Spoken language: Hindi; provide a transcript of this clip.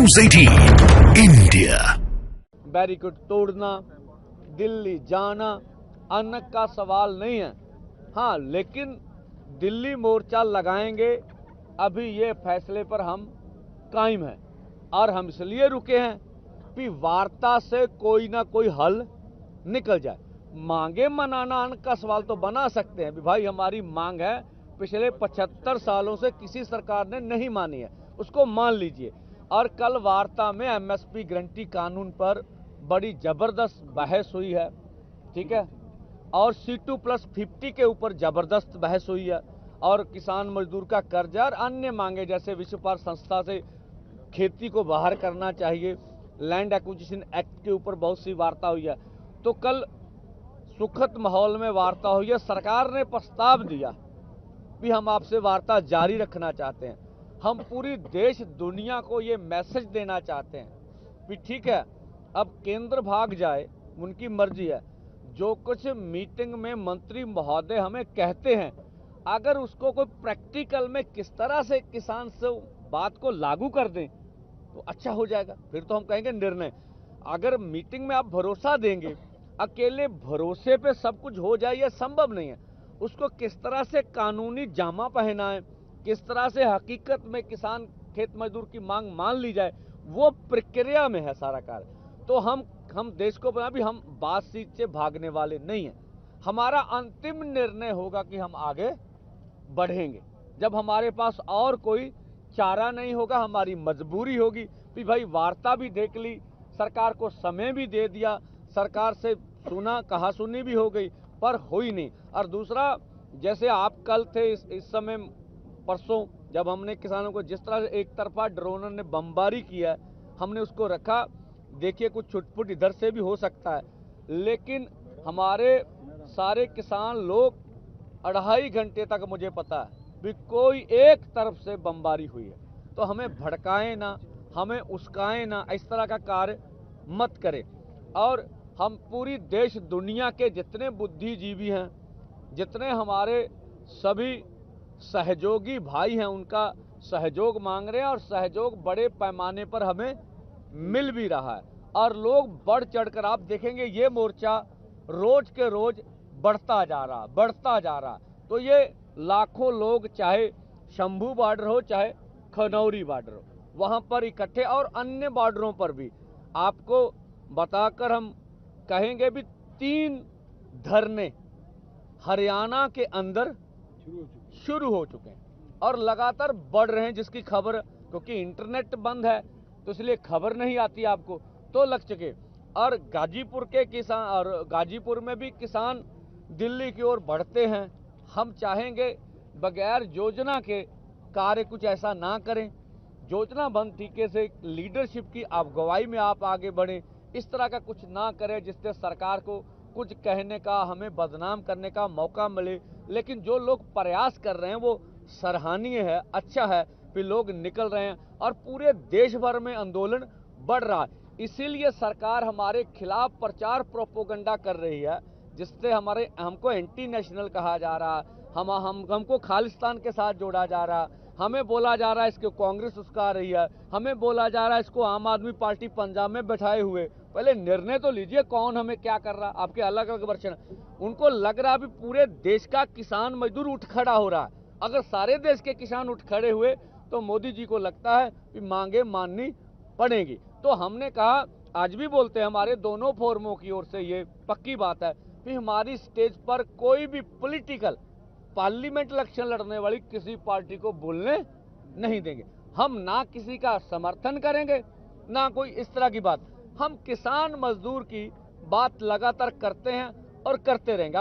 News 18 India. बैरिकेड तोड़ना, दिल्ली जाना अन्न का सवाल नहीं है। हाँ, लेकिन दिल्ली मोर्चा लगाएंगे, अभी ये फैसले पर हम कायम हैं। और हम इसलिए रुके हैं कि वार्ता से कोई ना कोई हल निकल जाए। मांगे मनाना अन्न का सवाल तो बना सकते हैं, भाई हमारी मांग है, पिछले 75 सालों से किसी सरकार ने नहीं मानी है, उसको मान लीजिए। और कल वार्ता में एमएसपी गारंटी कानून पर बड़ी जबरदस्त बहस हुई है, ठीक है। और C2+50 के ऊपर जबरदस्त बहस हुई है। और किसान मजदूर का कर्जा और अन्य मांगे जैसे विश्व व्यापार संस्था से खेती को बाहर करना चाहिए, लैंड एक्विजिशन एक्ट के ऊपर बहुत सी वार्ता हुई है। तो कल सुखद माहौल में वार्ता हुई है। सरकार ने प्रस्ताव दिया कि हम आपसे वार्ता जारी रखना चाहते हैं। हम पूरी देश दुनिया को ये मैसेज देना चाहते हैं कि ठीक है, अब केंद्र भाग जाए, उनकी मर्जी है। जो कुछ मीटिंग में मंत्री महोदय हमें कहते हैं, अगर उसको कोई प्रैक्टिकल में किस तरह से किसान से बात को लागू कर दें तो अच्छा हो जाएगा। फिर तो हम कहेंगे निर्णय। अगर मीटिंग में आप भरोसा देंगे, अकेले भरोसे पे सब कुछ हो जाए, यह संभव नहीं है। उसको किस तरह से कानूनी जामा पहनाएं, किस तरह से हकीकत में किसान खेत मजदूर की मांग मान ली जाए, वो प्रक्रिया में है सारा कार्य। तो हम देश को बना भी, हम बात सीट से भागने वाले नहीं हैं। हमारा अंतिम निर्णय होगा कि हम आगे बढ़ेंगे जब हमारे पास और कोई चारा नहीं होगा। हमारी मजबूरी होगी कि भाई वार्ता भी देख ली, सरकार को समय भी दे दिया, सरकार से सुना, कहा सुनी भी हो गई, पर हुई नहीं। और दूसरा, जैसे आप कल थे, इस समय परसों जब हमने किसानों को जिस तरह से एक तरफा ड्रोनर ने बमबारी किया है, हमने उसको रखा। देखिए, कुछ छुटपुट इधर से भी हो सकता है, लेकिन हमारे सारे किसान लोग 2.5 घंटे तक, मुझे पता है भी कोई एक तरफ से बमबारी हुई है। तो हमें भड़काएं ना, हमें उस्काएं ना, इस तरह का कार्य मत करें। और हम पूरी देश दुनिया के जितने बुद्धिजीवी हैं, जितने हमारे सभी सहयोगी भाई हैं, उनका सहयोग मांग रहे हैं। और सहयोग बड़े पैमाने पर हमें मिल भी रहा है। और लोग बढ़ चढ़कर, आप देखेंगे ये मोर्चा रोज के रोज बढ़ता जा रहा। तो ये लाखों लोग, चाहे शंभू बॉर्डर हो, चाहे खनौरी बॉर्डर हो, वहां पर इकट्ठे, और अन्य बॉर्डरों पर भी आपको बताकर हम कहेंगे भी 3 धरने हरियाणा के अंदर शुरू हो चुके हैं और लगातार बढ़ रहे हैं, जिसकी खबर, क्योंकि इंटरनेट बंद है तो इसलिए खबर नहीं आती आपको, तो लग चुके। और गाजीपुर के किसान, और गाजीपुर में भी किसान दिल्ली की ओर बढ़ते हैं। हम चाहेंगे बगैर योजना के कार्य कुछ ऐसा ना करें, योजनाबद्ध तरीके से लीडरशिप की अगुवाई में आप आगे बढ़ें। इस तरह का कुछ ना करें जिससे सरकार को कुछ कहने का, हमें बदनाम करने का मौका मिले। लेकिन जो लोग प्रयास कर रहे हैं वो सराहनीय है, अच्छा है कि लोग निकल रहे हैं और पूरे देश भर में आंदोलन बढ़ रहा है। इसीलिए सरकार हमारे खिलाफ प्रचार प्रोपोगंडा कर रही है, जिससे हमको एंटी नेशनल कहा जा रहा है, हमको खालिस्तान के साथ जोड़ा जा रहा है, हमें बोला जा रहा है इसको कांग्रेस उसका रही है, हमें बोला जा रहा है इसको आम आदमी पार्टी पंजाब में बैठाए हुए। पहले निर्णय तो लीजिए, कौन हमें क्या कर रहा है। आपके अलग अलग वर्षन, उनको लग रहा है भी पूरे देश का किसान मजदूर उठ खड़ा हो रहा है। अगर सारे देश के किसान उठ खड़े हुए तो मोदी जी को लगता है कि मांगे माननी पड़ेगी। तो हमने कहा, आज भी बोलते हैं, हमारे दोनों फोरमों की ओर से ये पक्की बात है कि हमारी स्टेज पर कोई भी पॉलिटिकल पार्लियामेंट इलेक्शन लड़ने वाली किसी पार्टी को बोलने नहीं देंगे। हम ना किसी का समर्थन करेंगे, ना कोई इस तरह की बात। हम किसान मजदूर की बात लगातार करते हैं और करते रहेंगे।